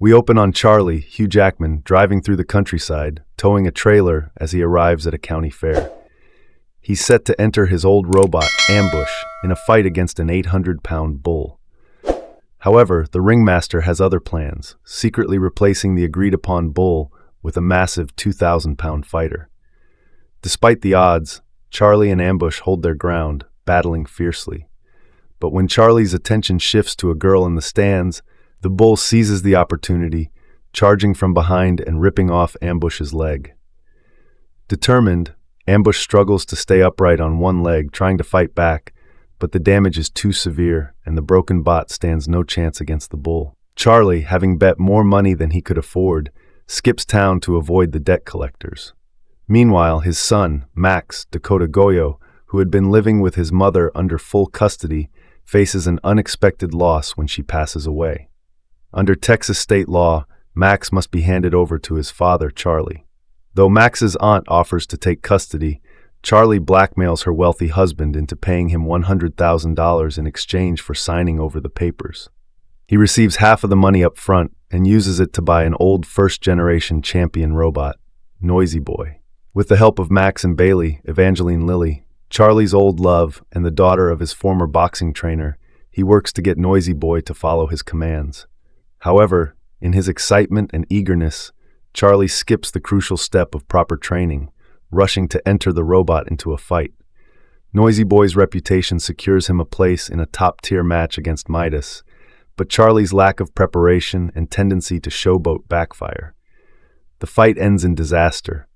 We open on Charlie, Hugh Jackman, driving through the countryside, towing a trailer as he arrives at a county fair. He's set to enter his old robot, Ambush, in a fight against an 800-pound bull. However, the ringmaster has other plans, secretly replacing the agreed-upon bull with a massive 2,000-pound fighter. Despite the odds, Charlie and Ambush hold their ground, battling fiercely. But when Charlie's attention shifts to a girl in the stands, the bull seizes the opportunity, charging from behind and ripping off Ambush's leg. Determined, Ambush struggles to stay upright on one leg, trying to fight back, but the damage is too severe, and the broken bot stands no chance against the bull. Charlie, having bet more money than he could afford, skips town to avoid the debt collectors. Meanwhile, his son, Max Dakota Goyo, who had been living with his mother under full custody, faces an unexpected loss when she passes away. Under Texas state law, Max must be handed over to his father, Charlie. Though Max's aunt offers to take custody, Charlie blackmails her wealthy husband into paying him $100,000 in exchange for signing over the papers. He receives half of the money up front and uses it to buy an old first-generation champion robot, Noisy Boy. With the help of Max and Bailey, Evangeline Lilly, Charlie's old love, and the daughter of his former boxing trainer, he works to get Noisy Boy to follow his commands. However, in his excitement and eagerness, Charlie skips the crucial step of proper training, rushing to enter the robot into a fight. Noisy Boy's reputation secures him a place in a top-tier match against Midas, but Charlie's lack of preparation and tendency to showboat backfire. The fight ends in disaster,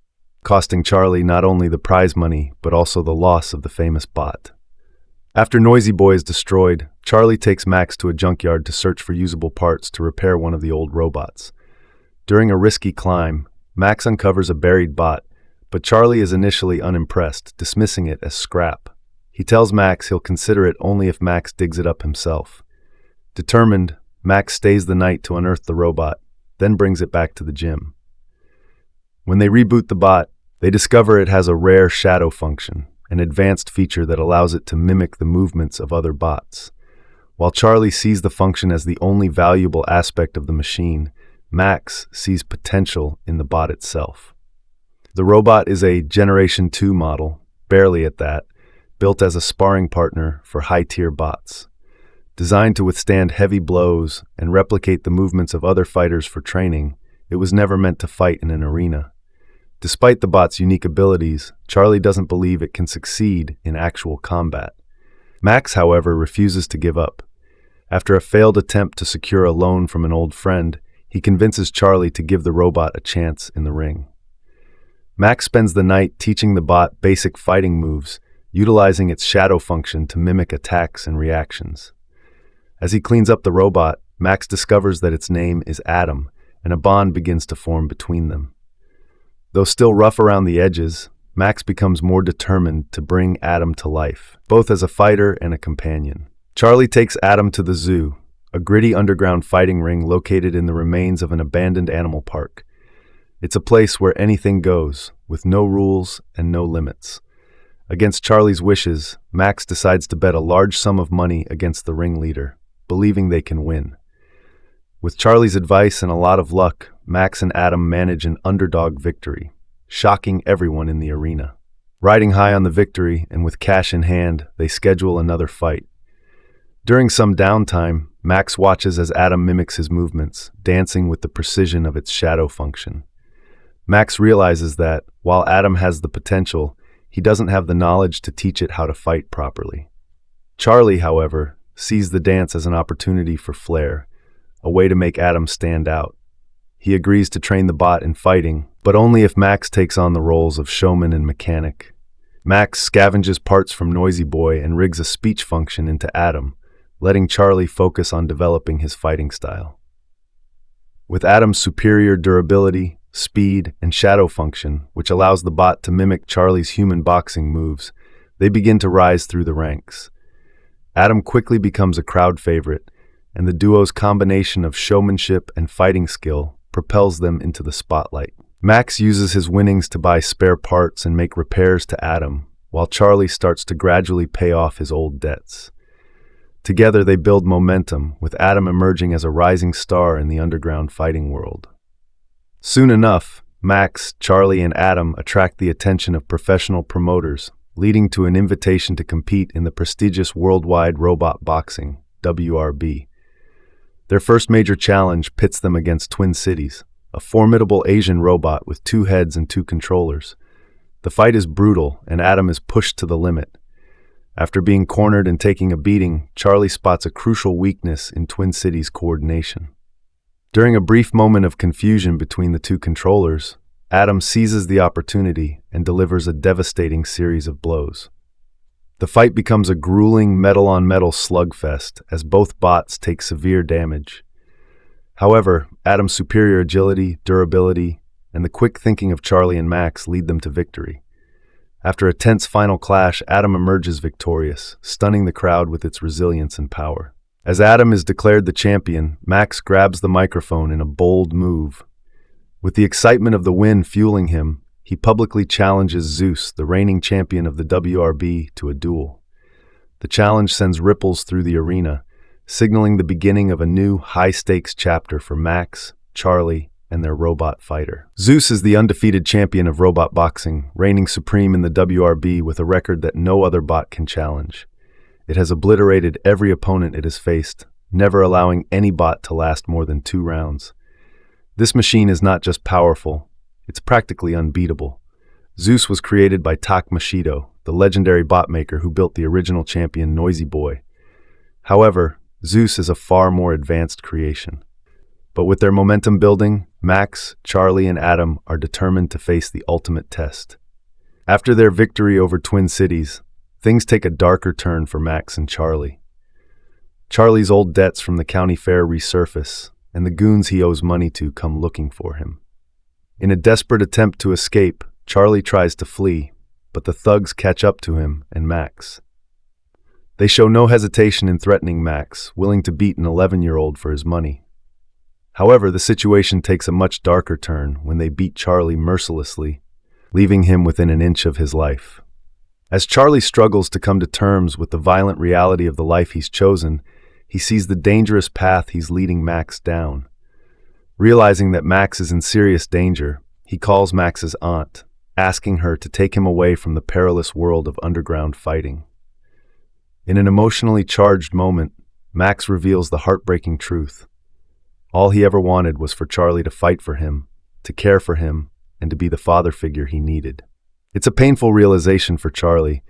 costing Charlie not only the prize money but also the loss of the famous bot. After Noisy Boy is destroyed, Charlie takes Max to a junkyard to search for usable parts to repair one of the old robots. During a risky climb, Max uncovers a buried bot, but Charlie is initially unimpressed, dismissing it as scrap. He tells Max he'll consider it only if Max digs it up himself. Determined, Max stays the night to unearth the robot, then brings it back to the gym. When they reboot the bot, they discover it has a rare shadow function, an advanced feature that allows it to mimic the movements of other bots. While Charlie sees the function as the only valuable aspect of the machine, Max sees potential in the bot itself. The robot is a Generation 2 model, barely at that, built as a sparring partner for high-tier bots. Designed to withstand heavy blows and replicate the movements of other fighters for training, it was never meant to fight in an arena. Despite the bot's unique abilities, Charlie doesn't believe it can succeed in actual combat. Max, however, refuses to give up. After a failed attempt to secure a loan from an old friend, he convinces Charlie to give the robot a chance in the ring. Max spends the night teaching the bot basic fighting moves, utilizing its shadow function to mimic attacks and reactions. As he cleans up the robot, Max discovers that its name is Adam, and a bond begins to form between them. Though still rough around the edges, Max becomes more determined to bring Adam to life, both as a fighter and a companion. Charlie takes Adam to the zoo, a gritty underground fighting ring located in the remains of an abandoned animal park. It's a place where anything goes, with no rules and no limits. Against Charlie's wishes, Max decides to bet a large sum of money against the ringleader, believing they can win. With Charlie's advice and a lot of luck, Max and Adam manage an underdog victory, shocking everyone in the arena. Riding high on the victory and with cash in hand, they schedule another fight. During some downtime, Max watches as Adam mimics his movements, dancing with the precision of its shadow function. Max realizes that, while Adam has the potential, he doesn't have the knowledge to teach it how to fight properly. Charlie, however, sees the dance as an opportunity for flair, a way to make Adam stand out. He agrees to train the bot in fighting, but only if Max takes on the roles of showman and mechanic. Max scavenges parts from Noisy Boy and rigs a speech function into Adam, letting Charlie focus on developing his fighting style. With Adam's superior durability, speed, and shadow function, which allows the bot to mimic Charlie's human boxing moves, they begin to rise through the ranks. Adam quickly becomes a crowd favorite, and the duo's combination of showmanship and fighting skill propels them into the spotlight. Max uses his winnings to buy spare parts and make repairs to Adam, while Charlie starts to gradually pay off his old debts. Together they build momentum, with Adam emerging as a rising star in the underground fighting world. Soon enough, Max, Charlie, and Adam attract the attention of professional promoters, leading to an invitation to compete in the prestigious Worldwide Robot Boxing, WRB. Their first major challenge pits them against Twin Cities, a formidable Asian robot with 2 heads and 2 controllers. The fight is brutal, and Adam is pushed to the limit. After being cornered and taking a beating, Charlie spots a crucial weakness in Twin Cities' coordination. During a brief moment of confusion between the 2 controllers, Adam seizes the opportunity and delivers a devastating series of blows. The fight becomes a grueling metal-on-metal slugfest as both bots take severe damage. However, Adam's superior agility, durability, and the quick thinking of Charlie and Max lead them to victory. After a tense final clash, Adam emerges victorious, stunning the crowd with its resilience and power. As Adam is declared the champion, Max grabs the microphone in a bold move. With the excitement of the win fueling him, he publicly challenges Zeus, the reigning champion of the WRB, to a duel. The challenge sends ripples through the arena, signaling the beginning of a new, high-stakes chapter for Max, Charlie, and their robot fighter. Zeus is the undefeated champion of robot boxing, reigning supreme in the WRB with a record that no other bot can challenge. It has obliterated every opponent it has faced, never allowing any bot to last more than 2 rounds. This machine is not just powerful, it's practically unbeatable. Zeus was created by Tak Mashido, the legendary bot maker who built the original champion Noisy Boy. However, Zeus is a far more advanced creation. But with their momentum building, Max, Charlie, and Adam are determined to face the ultimate test. After their victory over Twin Cities, things take a darker turn for Max and Charlie. Charlie's old debts from the county fair resurface, and the goons he owes money to come looking for him. In a desperate attempt to escape, Charlie tries to flee, but the thugs catch up to him and Max. They show no hesitation in threatening Max, willing to beat an 11-year-old for his money. However, the situation takes a much darker turn when they beat Charlie mercilessly, leaving him within an inch of his life. As Charlie struggles to come to terms with the violent reality of the life he's chosen, he sees the dangerous path he's leading Max down. Realizing that Max is in serious danger, he calls Max's aunt, asking her to take him away from the perilous world of underground fighting. In an emotionally charged moment, Max reveals the heartbreaking truth. All he ever wanted was for Charlie to fight for him, to care for him, and to be the father figure he needed. It's a painful realization for Charlie,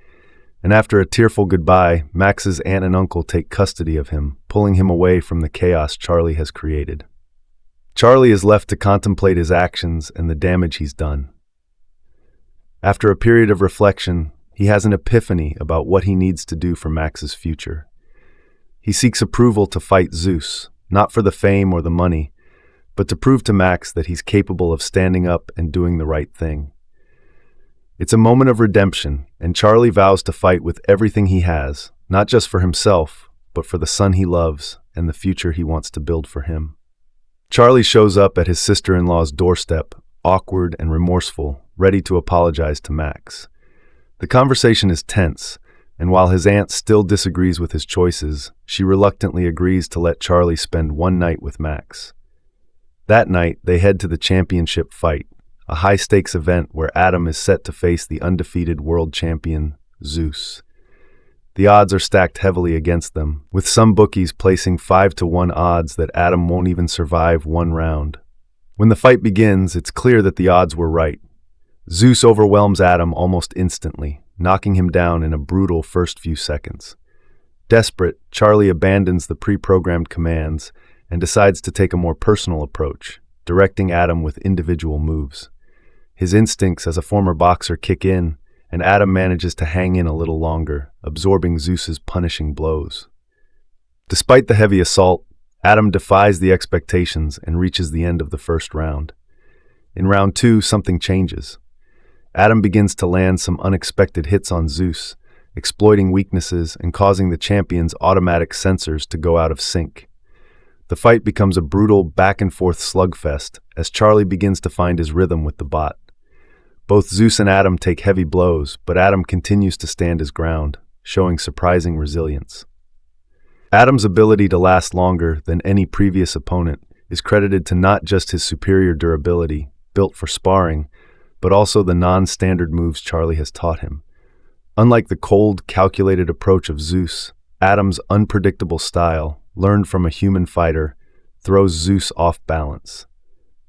and after a tearful goodbye, Max's aunt and uncle take custody of him, pulling him away from the chaos Charlie has created. Charlie is left to contemplate his actions and the damage he's done. After a period of reflection, he has an epiphany about what he needs to do for Max's future. He seeks approval to fight Zeus, not for the fame or the money, but to prove to Max that he's capable of standing up and doing the right thing. It's a moment of redemption, and Charlie vows to fight with everything he has, not just for himself, but for the son he loves and the future he wants to build for him. Charlie shows up at his sister-in-law's doorstep, awkward and remorseful, ready to apologize to Max. The conversation is tense, and while his aunt still disagrees with his choices, she reluctantly agrees to let Charlie spend one night with Max. That night, they head to the championship fight, a high-stakes event where Adam is set to face the undefeated world champion, Zeus. The odds are stacked heavily against them, with some bookies placing 5-to-1 odds that Adam won't even survive 1 round. When the fight begins, it's clear that the odds were right. Zeus overwhelms Adam almost instantly, knocking him down in a brutal first few seconds. Desperate, Charlie abandons the pre-programmed commands and decides to take a more personal approach, directing Adam with individual moves. His instincts as a former boxer kick in, and Adam manages to hang in a little longer, absorbing Zeus's punishing blows. Despite the heavy assault, Adam defies the expectations and reaches the end of the first round. In round 2, something changes. Adam begins to land some unexpected hits on Zeus, exploiting weaknesses and causing the champion's automatic sensors to go out of sync. The fight becomes a brutal back-and-forth slugfest as Charlie begins to find his rhythm with the bot. Both Zeus and Adam take heavy blows, but Adam continues to stand his ground, showing surprising resilience. Adam's ability to last longer than any previous opponent is credited to not just his superior durability, built for sparring, but also the non-standard moves Charlie has taught him. Unlike the cold, calculated approach of Zeus, Adam's unpredictable style, learned from a human fighter, throws Zeus off balance.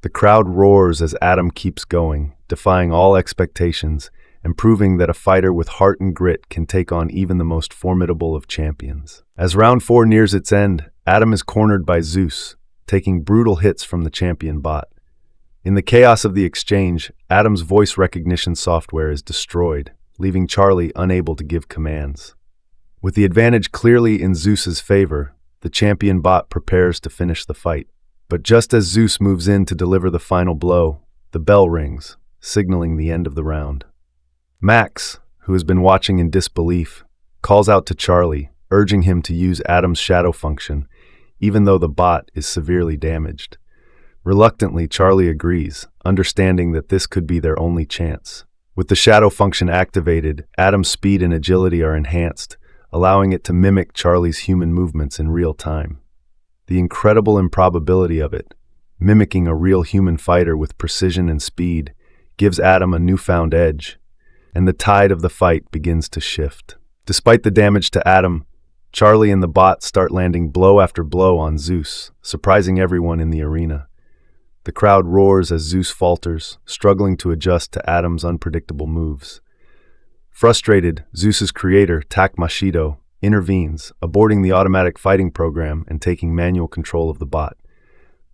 The crowd roars as Adam keeps going, defying all expectations and proving that a fighter with heart and grit can take on even the most formidable of champions. As round 4 nears its end, Adam is cornered by Zeus, taking brutal hits from the champion bot. In the chaos of the exchange, Adam's voice recognition software is destroyed, leaving Charlie unable to give commands. With the advantage clearly in Zeus's favor, the champion bot prepares to finish the fight. But just as Zeus moves in to deliver the final blow, the bell rings, signaling the end of the round. Max, who has been watching in disbelief, calls out to Charlie, urging him to use Adam's shadow function, even though the bot is severely damaged. Reluctantly, Charlie agrees, understanding that this could be their only chance. With the shadow function activated, Adam's speed and agility are enhanced, allowing it to mimic Charlie's human movements in real time. The incredible improbability of it, mimicking a real human fighter with precision and speed, gives Adam a newfound edge, and the tide of the fight begins to shift. Despite the damage to Adam, Charlie and the bot start landing blow after blow on Zeus, surprising everyone in the arena. The crowd roars as Zeus falters, struggling to adjust to Adam's unpredictable moves. Frustrated, Zeus's creator, Tak Mashido, intervenes, aborting the automatic fighting program and taking manual control of the bot.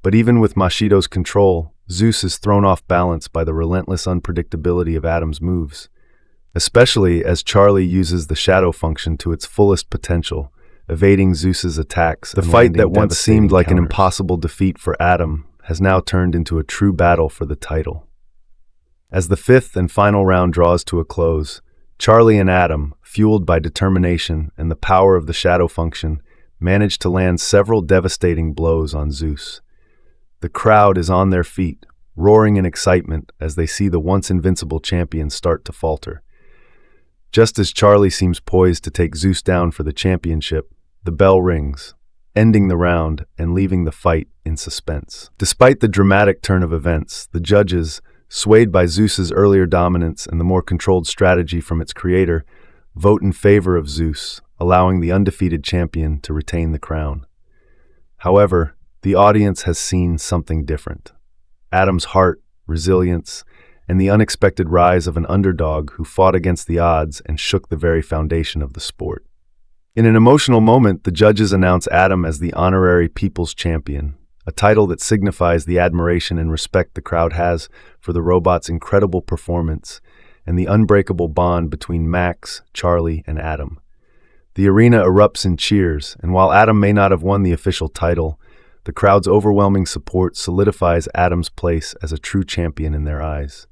But even with Mashido's control, Zeus is thrown off balance by the relentless unpredictability of Adam's moves, especially as Charlie uses the shadow function to its fullest potential, evading Zeus's attacks. The fight that once seemed like an impossible defeat for Adam has now turned into a true battle for the title. As the 5th and final round draws to a close, Charlie and Adam, fueled by determination and the power of the shadow function, manage to land several devastating blows on Zeus. The crowd is on their feet, roaring in excitement as they see the once invincible champion start to falter. Just as Charlie seems poised to take Zeus down for the championship, the bell rings, ending the round and leaving the fight in suspense. Despite the dramatic turn of events, the judges, swayed by Zeus's earlier dominance and the more controlled strategy from its creator, vote in favor of Zeus, allowing the undefeated champion to retain the crown. However, the audience has seen something different. Adam's heart, resilience, and the unexpected rise of an underdog who fought against the odds and shook the very foundation of the sport. In an emotional moment, the judges announce Adam as the honorary People's Champion, a title that signifies the admiration and respect the crowd has for the robot's incredible performance and the unbreakable bond between Max, Charlie, and Adam. The arena erupts in cheers, and while Adam may not have won the official title, the crowd's overwhelming support solidifies Adam's place as a true champion in their eyes.